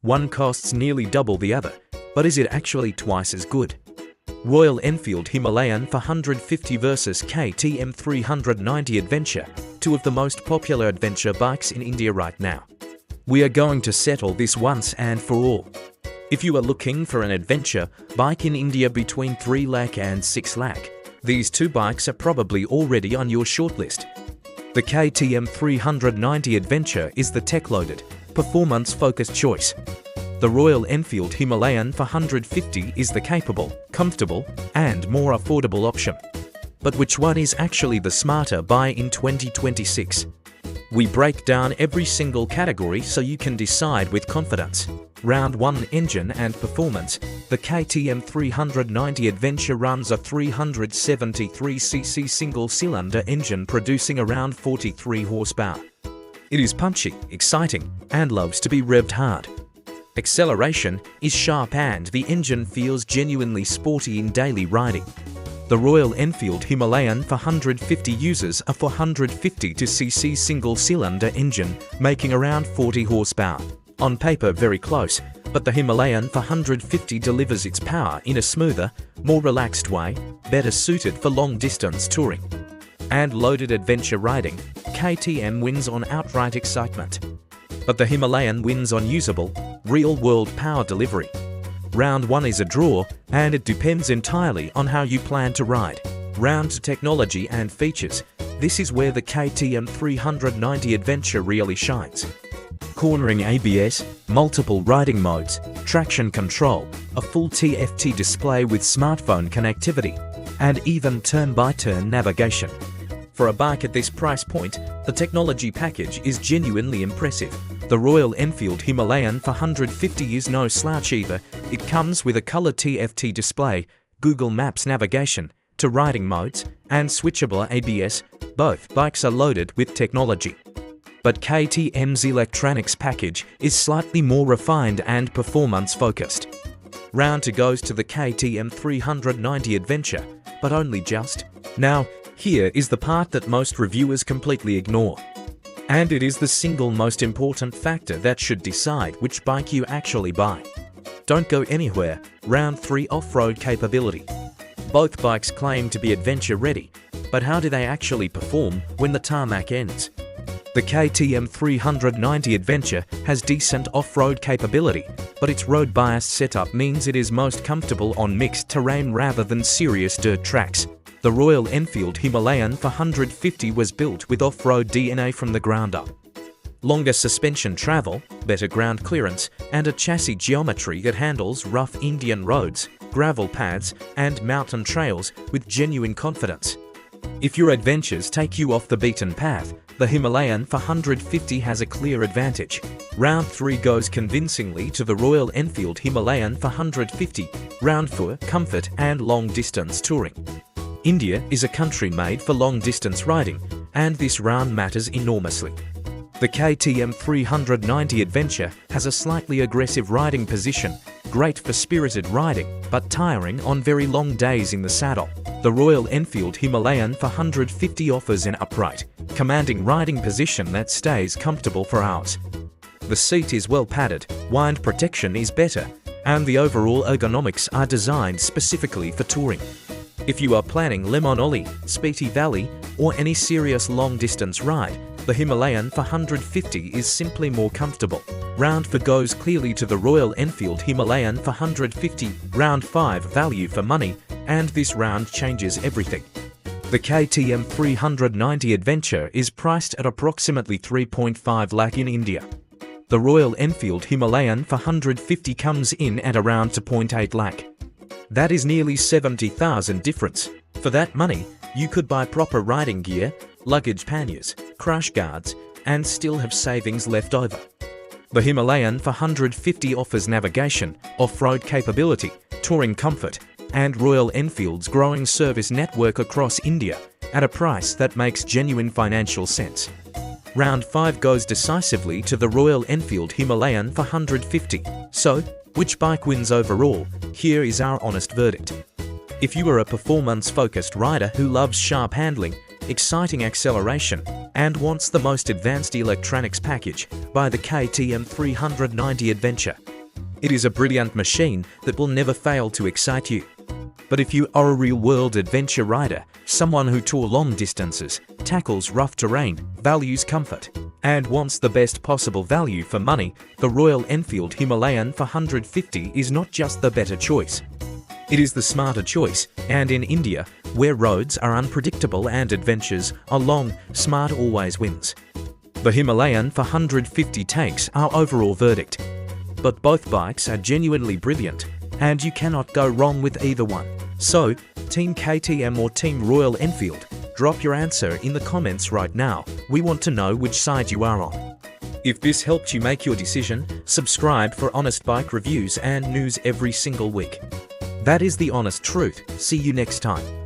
One costs nearly double the other, but is it actually twice as good? Royal Enfield Himalayan 450 versus KTM 390 Adventure, two of the most popular adventure bikes in India right now. We are going to settle this once and for all. If you are looking for an adventure bike in India between 3 lakh and 6 lakh, these two bikes are probably already on your shortlist. The KTM 390 Adventure is the tech-loaded, performance-focused choice. The Royal Enfield Himalayan 450 is the capable, comfortable, and more affordable option. But which one is actually the smarter buy in 2026? We break down every single category so you can decide with confidence. Round 1 Engine and Performance. The KTM 390 Adventure runs a 373cc single-cylinder engine producing around 43 horsepower. It is punchy, exciting, and loves to be revved hard. Acceleration is sharp and the engine feels genuinely sporty in daily riding. The Royal Enfield Himalayan 450 uses a 450cc single-cylinder engine, making around 40 horsepower. On paper very close, but the Himalayan 450 delivers its power in a smoother, more relaxed way, better suited for long-distance touring and loaded adventure riding. KTM wins on outright excitement, but the Himalayan wins on usable, real-world power delivery. Round 1 is a draw, and it depends entirely on how you plan to ride. Round 2 Technology and Features. This is where the KTM 390 Adventure really shines. Cornering ABS, multiple riding modes, traction control, a full TFT display with smartphone connectivity, and even turn-by-turn navigation. For a bike at this price point, the technology package is genuinely impressive. The Royal Enfield Himalayan 450 is no slouch either. It comes with a color TFT display, Google Maps navigation, to riding modes, and switchable ABS. Both bikes are loaded with technology. But KTM's electronics package is slightly more refined and performance-focused. Round 2 goes to the KTM 390 Adventure, but only just. Now, here is the part that most reviewers completely ignore. And it is the single most important factor that should decide which bike you actually buy. Don't go anywhere. Round 3 Off-road capability. Both bikes claim to be adventure-ready, but how do they actually perform when the tarmac ends? The KTM 390 Adventure has decent off-road capability, but its road-biased setup means it is most comfortable on mixed terrain rather than serious dirt tracks. The Royal Enfield Himalayan 450 was built with off-road DNA from the ground up. Longer suspension travel, better ground clearance, and a chassis geometry that handles rough Indian roads, gravel paths, and mountain trails with genuine confidence. If your adventures take you off the beaten path, the Himalayan 450 has a clear advantage. Round 3 goes convincingly to the Royal Enfield Himalayan 450. Round 4 Comfort and long-distance touring. India is a country made for long-distance riding, and this round matters enormously. The KTM 390 Adventure has a slightly aggressive riding position, great for spirited riding, but tiring on very long days in the saddle. The Royal Enfield Himalayan 450 offers an upright, commanding riding position that stays comfortable for hours. The seat is well padded, wind protection is better, and the overall ergonomics are designed specifically for touring. If you are planning Le Mans Ollie, Spiti Valley, or any serious long-distance ride, the Himalayan 450 is simply more comfortable. Round 4 goes clearly to the Royal Enfield Himalayan 450. Round 5 Value for money, and this round changes everything. The KTM 390 Adventure is priced at approximately 3.5 lakh in India. The Royal Enfield Himalayan 450 comes in at around 2.8 lakh. That is nearly 70,000 difference. For that money, you could buy proper riding gear, luggage panniers, crash guards, and still have savings left over. The Himalayan 450 offers navigation, off-road capability, touring comfort, and Royal Enfield's growing service network across India at a price that makes genuine financial sense. Round 5 goes decisively to the Royal Enfield Himalayan 450. So, which bike wins overall? Here is our honest verdict. If you are a performance-focused rider who loves sharp handling, exciting acceleration, and wants the most advanced electronics package, buy the KTM 390 Adventure. It is a brilliant machine that will never fail to excite you. But if you are a real-world adventure rider, someone who tours long distances, tackles rough terrain, values comfort, and wants the best possible value for money, the Royal Enfield Himalayan 450 is not just the better choice. It is the smarter choice, and in India, where roads are unpredictable and adventures are long, smart always wins. The Himalayan 450 takes our overall verdict. But both bikes are genuinely brilliant, and you cannot go wrong with either one. So, Team KTM or Team Royal Enfield, drop your answer in the comments right now. We want to know which side you are on. If this helped you make your decision, subscribe for honest bike reviews and news every single week. That is the honest truth. See you next time.